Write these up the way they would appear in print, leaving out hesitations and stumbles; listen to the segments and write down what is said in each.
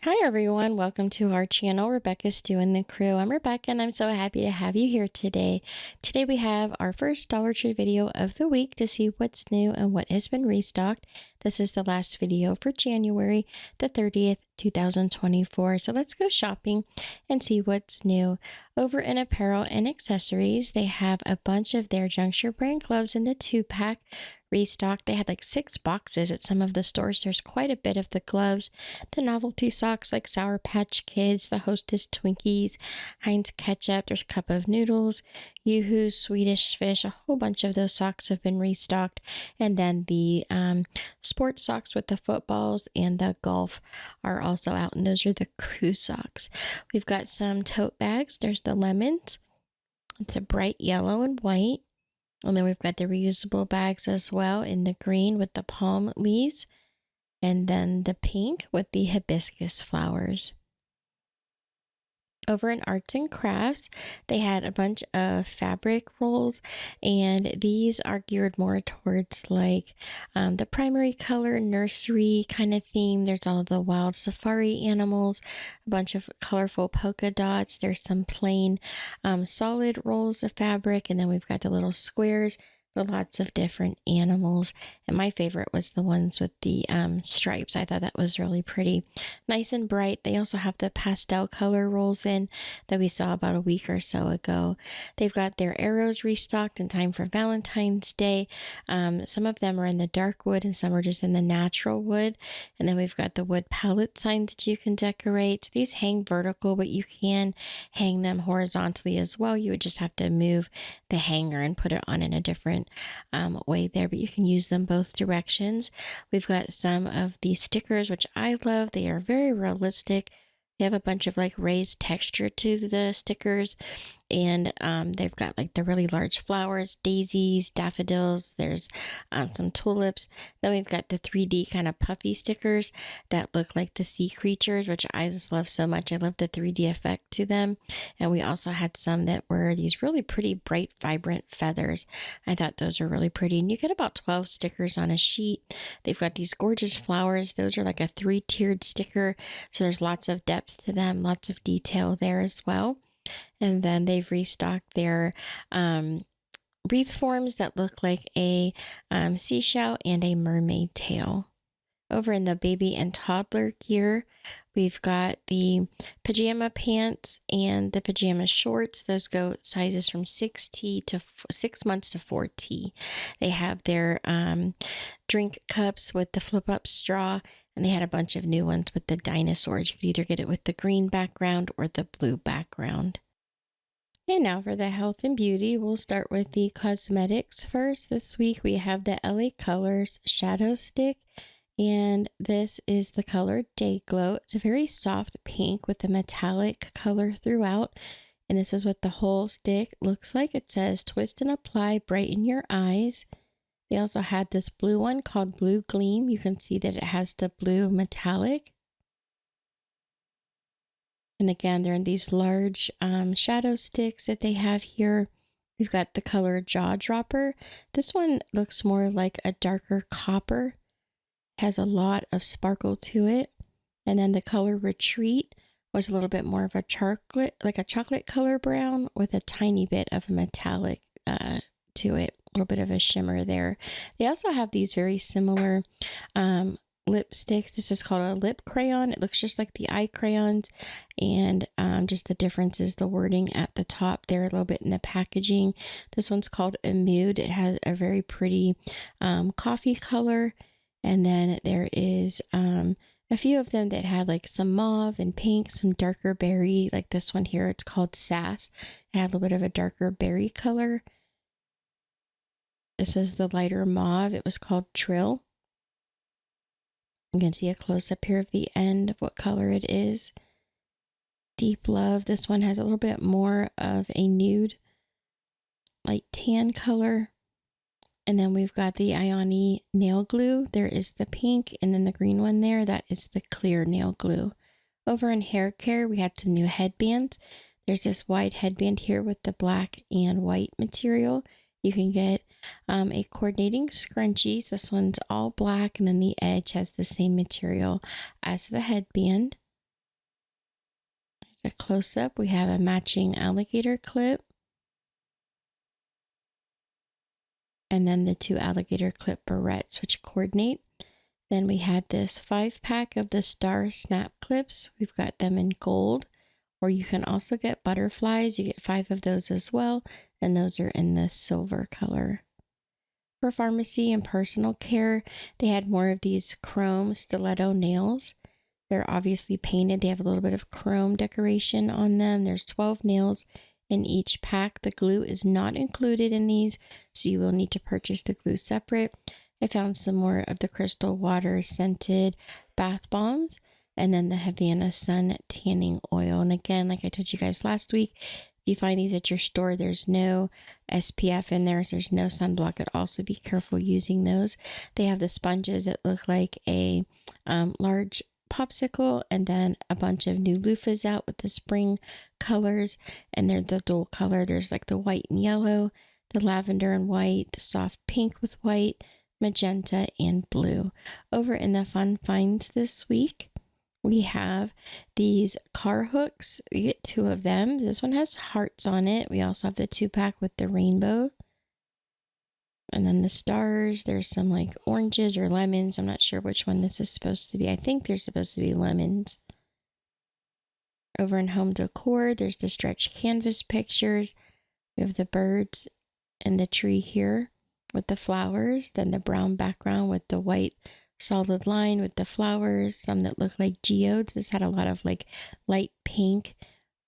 Hi everyone, welcome to our channel, Rebecca Stu and the Crew. I'm Rebecca and I'm so happy to have you here today. Today we have our first Dollar Tree video of the week to see what's new and what has been restocked. This is the last video for January the 30th, 2024. So let's go shopping and see what's new. Over in Apparel and Accessories, they have a bunch of their Juncture brand gloves in the 2-pack restocked. They had like 6 boxes at some of the stores. There's quite a bit of the gloves, the novelty socks like Sour Patch Kids, the Hostess Twinkies, Heinz Ketchup, there's Cup of Noodles, Yoo-Hoo's Swedish Fish, a whole bunch of those socks have been restocked. And then the sports socks with the footballs and the golf are also out, and those are the crew socks. We've got some tote bags. There's the lemons. It's a bright yellow and white. And then we've got the reusable bags as well in the green with the palm leaves. And then the pink with the hibiscus flowers. Over in Arts and Crafts, they had a bunch of fabric rolls, and these are geared more towards like the primary color nursery kind of theme. There's all the wild safari animals, a bunch of colorful polka dots. There's some plain solid rolls of fabric, and then we've got the little squares with lots of different animals. And my favorite was the ones with the stripes. I thought that was really pretty. Nice and bright. They also have the pastel color rolls in that we saw about a week or so ago. They've got their arrows restocked in time for Valentine's Day. Some of them are in the dark wood and some are just in the natural wood. And then we've got the wood palette signs that you can decorate. These hang vertical, but you can hang them horizontally as well. You would just have to move the hanger and put it on in a different way there, but you can use them both directions. We've got some of these stickers, which I love. They are very realistic. They have a bunch of like raised texture to the stickers, and they've got like the really large flowers, daisies, daffodils. There's some tulips. Then we've got the 3D kind of puffy stickers that look like the sea creatures, which I just love so much. I love the 3D effect to them. And we also had some that were these really pretty bright, vibrant feathers. I thought those are really pretty. And you get about 12 stickers on a sheet. They've got these gorgeous flowers. Those are like a 3-tiered sticker. So there's lots of depth to them, lots of detail there as well. And then they've restocked their wreath forms that look like a seashell and a mermaid tail. Over in the baby and toddler gear, we've got the pajama pants and the pajama shorts. Those go sizes from 6T to 6 months to 4T. They have their drink cups with the flip-up straw, and they had a bunch of new ones with the dinosaurs. You could either get it with the green background or the blue background. And now for the health and beauty, we'll start with the cosmetics first. This week we have the LA Colors Shadow Stick, and this is the color Day Glow. It's a very soft pink with a metallic color throughout, and this is what the whole stick looks like. It says twist and apply, brighten your eyes. They also had this blue one called Blue Gleam. You can see that it has the blue metallic. And again, they're in these large shadow sticks that they have here. We've got the color Jaw Dropper. This one looks more like a darker copper. It has a lot of sparkle to it. And then the color Retreat was a little bit more of a chocolate, like a chocolate color brown with a tiny bit of a metallic to it. A little bit of a shimmer there. They also have these very similar lipsticks. This is called a lip crayon. It looks just like the eye crayons, and just the difference is the wording at the top there a little bit in the packaging. This one's called a Mood. It has a very pretty coffee color, and then there is a few of them that had like some mauve and pink, some darker berry, like this one here. It's called Sass. It had a little bit of a darker berry color. This is the lighter mauve. It was called Trill. You can see a close-up here of the end of what color it is. Deep Love. This one has a little bit more of a nude, light tan color. And then we've got the Ioni nail glue. There is the pink, and then the green one there. That is the clear nail glue. Over in hair care, we had some new headbands. There's this wide headband here with the black and white material. You can get a coordinating scrunchie. This one's all black, and then the edge has the same material as the headband. The close-up, we have a matching alligator clip, and then the 2 alligator clip barrettes, which coordinate. Then we had this 5-pack of the star snap clips. We've got them in gold, or you can also get butterflies. You get 5 of those as well, and those are in the silver color. For pharmacy and personal care, they had more of these chrome stiletto nails. They're obviously painted. They have a little bit of chrome decoration on them. There's 12 nails in each pack. The glue is not included in these, so you will need to purchase the glue separate. I found some more of the crystal water scented bath bombs, and then the Havana Sun tanning oil. And again, like I told you guys last week, if you find these at your store, there's no SPF in there, so there's no sunblock at all, so be careful using those. They have the sponges that look like a large popsicle, and then a bunch of new loofahs out with the spring colors, and they're the dual color. There's like the white and yellow, the lavender and white, the soft pink with white, magenta, and blue. Over in the fun finds this week, we have these car hooks. You get 2 of them. This one has hearts on it. We also have the 2-pack with the rainbow. And then the stars, there's some like oranges or lemons. I'm not sure which one this is supposed to be. I think they're supposed to be lemons. Over in home decor, there's the stretch canvas pictures. We have the birds and the tree here with the flowers. Then the brown background with the white solid line with the flowers. Some that look like geodes. This had a lot of like light pink,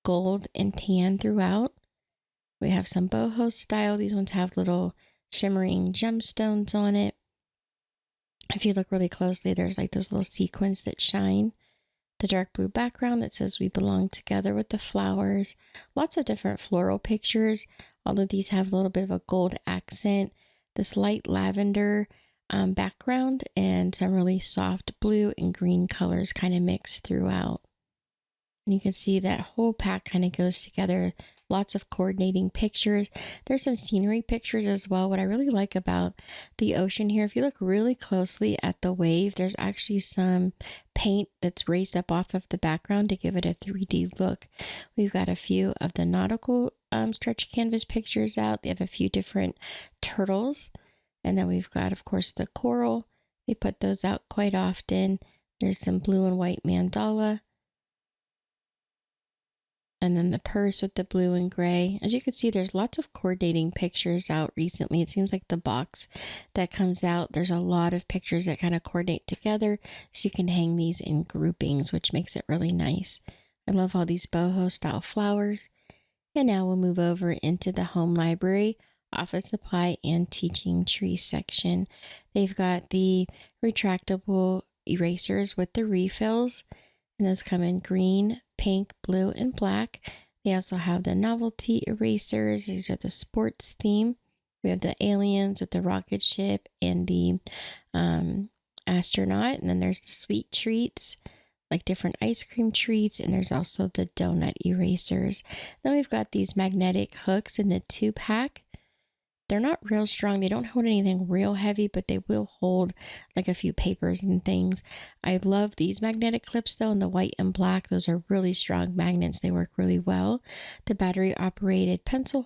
gold, and tan throughout. We have some boho style. These ones have little shimmering gemstones on it. If you look really closely, there's like those little sequins that shine. The dark blue background that says we belong together with the flowers. Lots of different floral pictures. All of these have a little bit of a gold accent. This light lavender background, and some really soft blue and green colors kind of mixed throughout. And you can see that whole pack kind of goes together. Lots of coordinating pictures. There's some scenery pictures as well. What I really like about the ocean here, if you look really closely at the wave, there's actually some paint that's raised up off of the background to give it a 3D look. We've got a few of the nautical stretch canvas pictures out. They have a few different turtles. And then we've got, of course, the coral. They put those out quite often. There's some blue and white mandala. And then the purse with the blue and gray. As you can see, there's lots of coordinating pictures out recently. It seems like the box that comes out, there's a lot of pictures that kind of coordinate together. So you can hang these in groupings, which makes it really nice. I love all these boho style flowers. And now we'll move over into the home library, office supply, and teaching tree section. They've got the retractable erasers with the refills, and those come in green, pink, blue, and black. They also have the novelty erasers. These are the sports theme. We have the aliens with the rocket ship and the astronaut. And then there's the sweet treats, like different ice cream treats. And there's also the donut erasers. Then we've got these magnetic hooks in the 2-pack. They're not real strong. They don't hold anything real heavy, but they will hold like a few papers and things. I love these magnetic clips though, in the white and black. Those are really strong magnets. They work really well. The battery operated pencil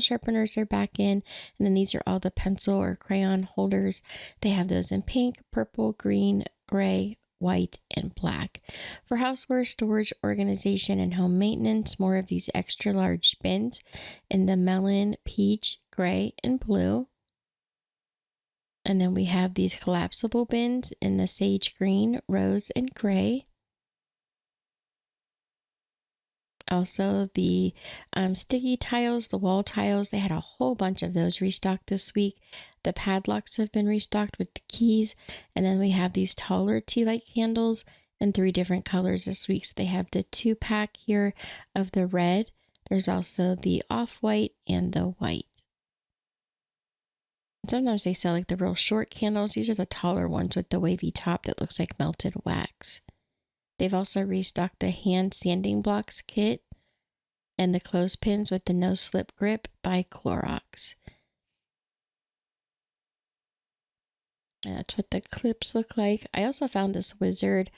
sharpeners are back in. And then these are all the pencil or crayon holders. They have those in pink, purple, green, gray, white, and black. For houseware, storage, organization, and home maintenance, more of these extra large bins in the melon, peach, gray, and blue. And then we have these collapsible bins in the sage green, rose, and gray. Also the sticky tiles, the wall tiles, they had a whole bunch of those restocked this week. The padlocks have been restocked with the keys. And then we have these taller tea light candles in 3 different colors this week. So they have the 2-pack here of the red. There's also the off-white and the white. Sometimes they sell like the real short candles. These are the taller ones with the wavy top that looks like melted wax. They've also restocked the hand sanding blocks kit and the clothespins with the no slip grip by Clorox. And that's what the clips look like. I also found this Wizard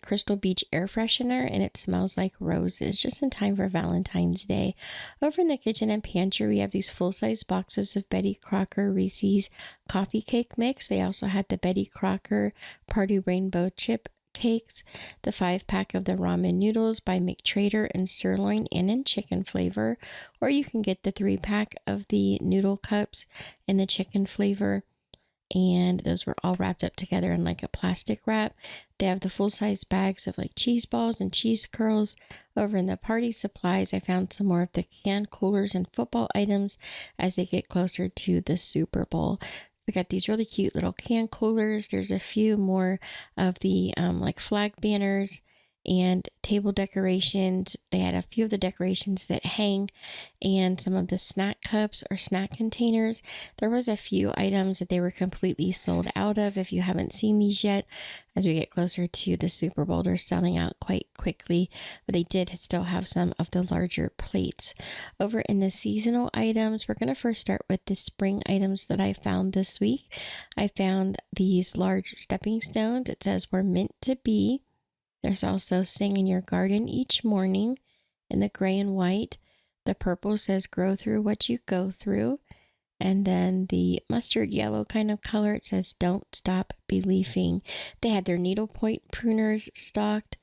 Crystal Beach air freshener, and it smells like roses, just in time for Valentine's Day. Over in the kitchen and pantry, we have these full-size boxes of Betty Crocker Reese's coffee cake mix. They also had the Betty Crocker Party Rainbow Chip cakes, the 5-pack of the ramen noodles by McTrader in sirloin and in chicken flavor, or you can get the 3-pack of the noodle cups in the chicken flavor, and those were all wrapped up together in like a plastic wrap. They have the full-size bags of like cheese balls and cheese curls. Over in the party supplies, I found some more of the canned coolers and football items as they get closer to the Super Bowl. They got these really cute little can coolers. There's a few more of the like flag banners and table decorations. They had a few of the decorations that hang and some of the snack cups or snack containers. There was a few items that they were completely sold out of. If you haven't seen these yet, as we get closer to the Super Bowl, they're selling out quite quickly, but they did still have some of the larger plates. Over in the seasonal items, we're going to first start with the spring items that I found this week. I found these large stepping stones. It says we're meant to be. There's also Sing in Your Garden Each Morning in the gray and white. The purple says grow through what you go through. And then the mustard yellow kind of color, it says don't stop believing. They had their needlepoint pruners stocked.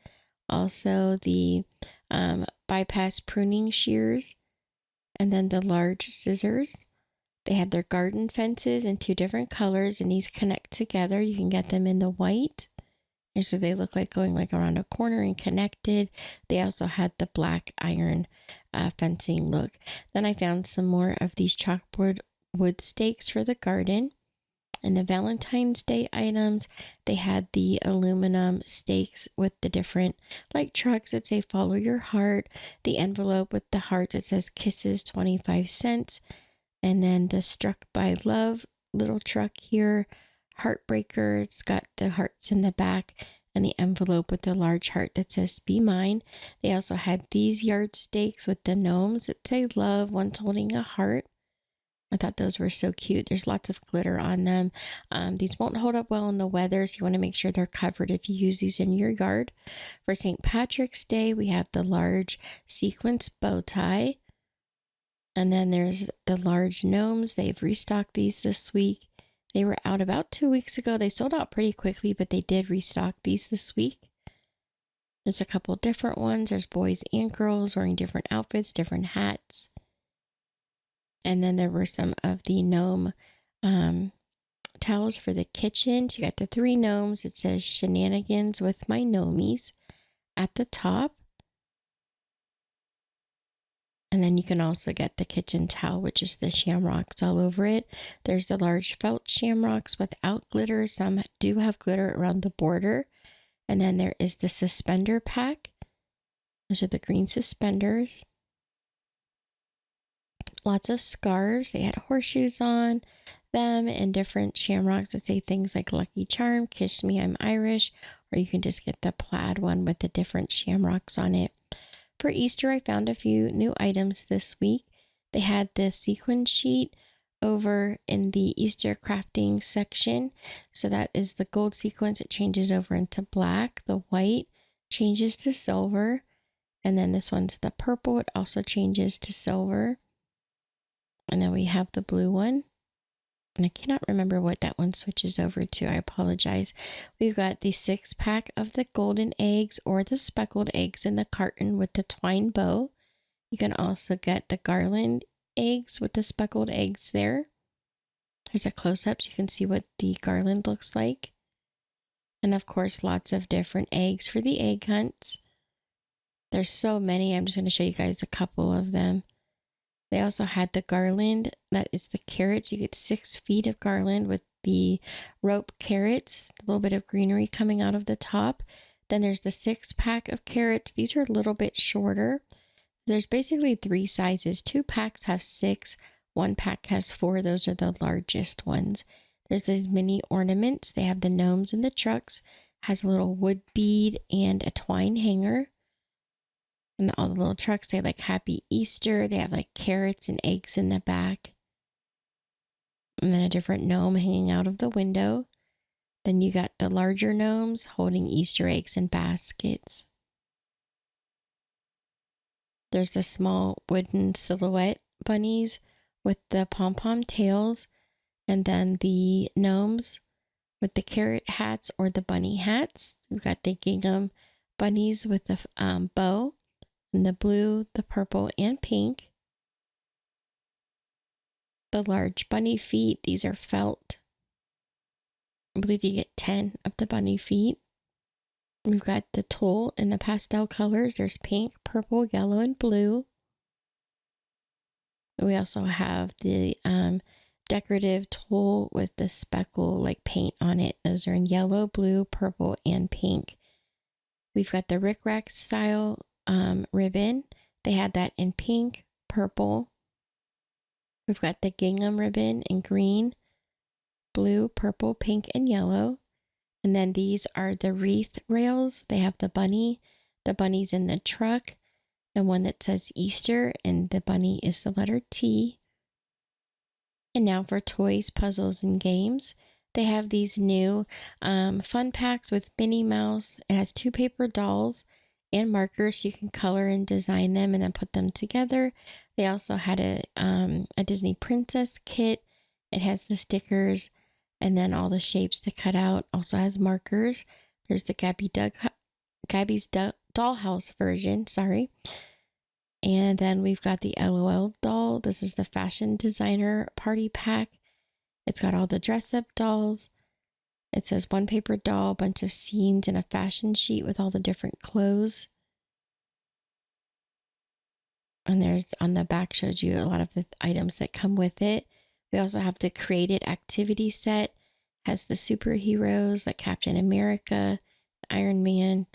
Also the bypass pruning shears. And then the large scissors. They had their garden fences in 2 different colors, and these connect together. You can get them in the white. And so they look like going like around a corner and connected. They also had the black iron fencing look. Then I found some more of these chalkboard wood stakes for the garden. And the Valentine's Day items, they had the aluminum stakes with the different like trucks that say follow your heart. The envelope with the hearts, it says kisses 25 cents. And then the struck by love little truck here. Heartbreaker, it's got the hearts in the back and the envelope with the large heart that says be mine. They also had these yard stakes with the gnomes that say love, one's holding a heart. I thought those were so cute. There's lots of glitter on them. These won't hold up well in the weather, so you want to make sure they're covered if you use these in your yard. For St. Patrick's Day, we have the large sequence bow tie. And then there's the large gnomes. They've restocked these this week. They were out about 2 weeks ago. They sold out pretty quickly, but they did restock these this week. There's a couple different ones. There's boys and girls wearing different outfits, different hats. And then there were some of the gnome towels for the kitchen. So you got the 3 gnomes. It says shenanigans with my gnomies at the top. And then you can also get the kitchen towel, which is the shamrocks all over it. There's the large felt shamrocks without glitter. Some do have glitter around the border. And then there is the suspender pack. Those are the green suspenders. Lots of scarves. They had horseshoes on them and different shamrocks that say things like Lucky Charm, Kiss Me, I'm Irish, or you can just get the plaid one with the different shamrocks on it. For Easter, I found a few new items this week. They had the sequin sheet over in the Easter crafting section. So that is the gold sequence. It changes over into black. The white changes to silver. And then this one's the purple. It also changes to silver. And then we have the blue one. And I cannot remember what that one switches over to. I apologize. We've got the 6-pack of the golden eggs or the speckled eggs in the carton with the twine bow. You can also get the garland eggs with the speckled eggs there. There's a close-up so you can see what the garland looks like. And of course, lots of different eggs for the egg hunts. There's so many. I'm just going to show you guys a couple of them. They also had the garland, that is the carrots. You get 6 feet of garland with the rope carrots, a little bit of greenery coming out of the top. Then there's the 6-pack of carrots. These are a little bit shorter. There's basically 3 sizes. 2 packs have 6, 1 pack has 4. Those are the largest ones. There's these mini ornaments. They have the gnomes and the trucks. Has a little wood bead and a twine hanger. And all the little trucks say like Happy Easter. They have like carrots and eggs in the back. And then a different gnome hanging out of the window. Then you got the larger gnomes holding Easter eggs in baskets. There's the small wooden silhouette bunnies with the pom-pom tails, and then the gnomes with the carrot hats or the bunny hats. We've got the gingham bunnies with the bow, and the blue, the purple, and pink. The large bunny feet, these are felt. I believe you get 10 of the bunny feet. We've got the tulle in the pastel colors. There's pink, purple, yellow, and blue. We also have the decorative tulle with the speckle like paint on it. Those are in yellow, blue, purple, and pink. We've got the rickrack style ribbon. They had that in pink, purple. We've got the gingham ribbon in green, blue, purple, pink, and yellow. And then these are the wreath rails. They have the bunny's in the truck, and one that says Easter, and the bunny is the letter T. And now for toys, puzzles, and games. They have these new fun packs with Minnie Mouse. It has 2 paper dolls and markers. You can color and design them and then put them together. They also had a Disney Princess kit. It has the stickers and then all the shapes to cut out. Also has markers. There's the Gabby's Dollhouse version, sorry. And then we've got the LOL doll. This is the fashion designer party pack. It's got all the dress up dolls. It says 1 paper doll, bunch of scenes, and a fashion sheet with all the different clothes. And there's on the back shows you a lot of the items that come with it. We also have the created activity set. Has the superheroes like Captain America, Iron Man.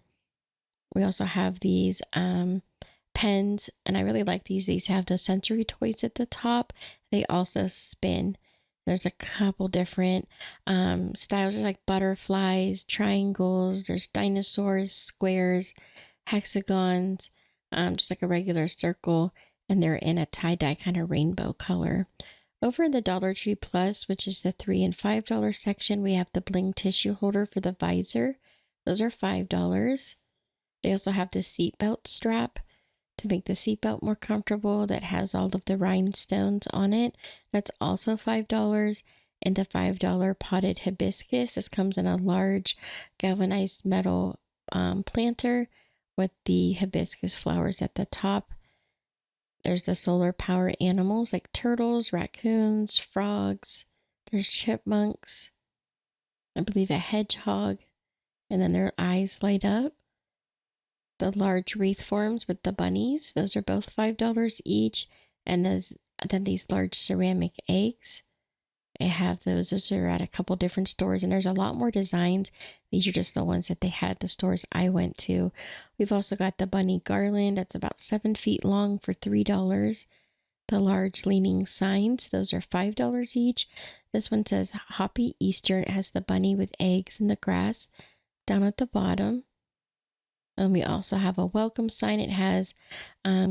We also have these pens, and I really like these. These have those sensory toys at the top. They also spin. There's a couple different styles. There's like butterflies, triangles, there's dinosaurs, squares, hexagons, just like a regular circle, and they're in a tie-dye kind of rainbow color. Over in the Dollar Tree Plus, which is the $3 and $5 section, we have the bling tissue holder for the visor. Those are $5. They also have the seatbelt strap to make the seatbelt more comfortable that has all of the rhinestones on it. That's also $5. And the $5 potted hibiscus. This comes in a large galvanized metal planter with the hibiscus flowers at the top. There's the solar power animals like turtles, raccoons, frogs. There's chipmunks. I believe a hedgehog. And then their eyes light up. The large wreath forms with the bunnies. Those are both $5 each. And then these large ceramic eggs. I have those. Those are at a couple different stores, and there's a lot more designs. These are just the ones that they had at the stores I went to. We've also got the bunny garland that's about 7 feet long for $3. The large leaning signs, those are $5 each. This one says Happy Easter. It has the bunny with eggs in the grass down at the bottom. And we also have a welcome sign. It has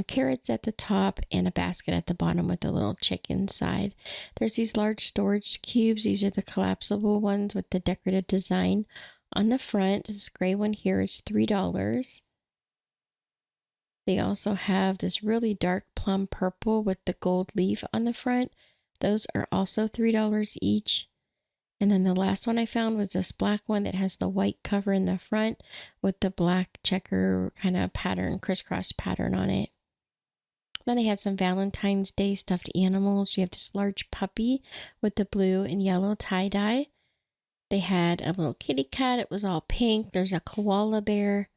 carrots at the top and a basket at the bottom with a little chick inside. There's these large storage cubes. These are the collapsible ones with the decorative design on the front. This gray one here is $3. They also have this really dark plum purple with the gold leaf on the front. Those are also $3 each. And then the last one I found was this black one that has the white cover in the front with the black checker kind of pattern, crisscross pattern on it. Then they had some Valentine's Day stuffed animals. You have this large puppy with the blue and yellow tie-dye. They had a little kitty cat. It was all pink. There's a koala bear.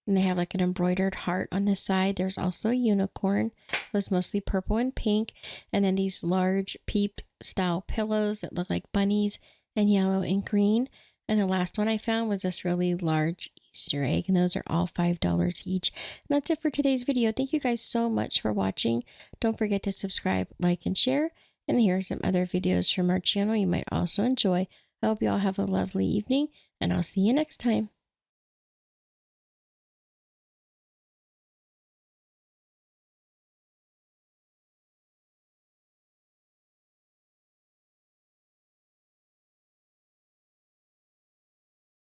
And they have like an embroidered heart on the side. There's also a unicorn. It was mostly purple and pink. And then these large peep style pillows that look like bunnies and yellow and green. And the last one I found was this really large Easter egg, and those are all $5 each. And that's it for today's video. Thank you guys so much for watching. Don't forget to subscribe, like, and share. And here are some other videos from our channel you might also enjoy. I hope you all have a lovely evening, and I'll see you next time.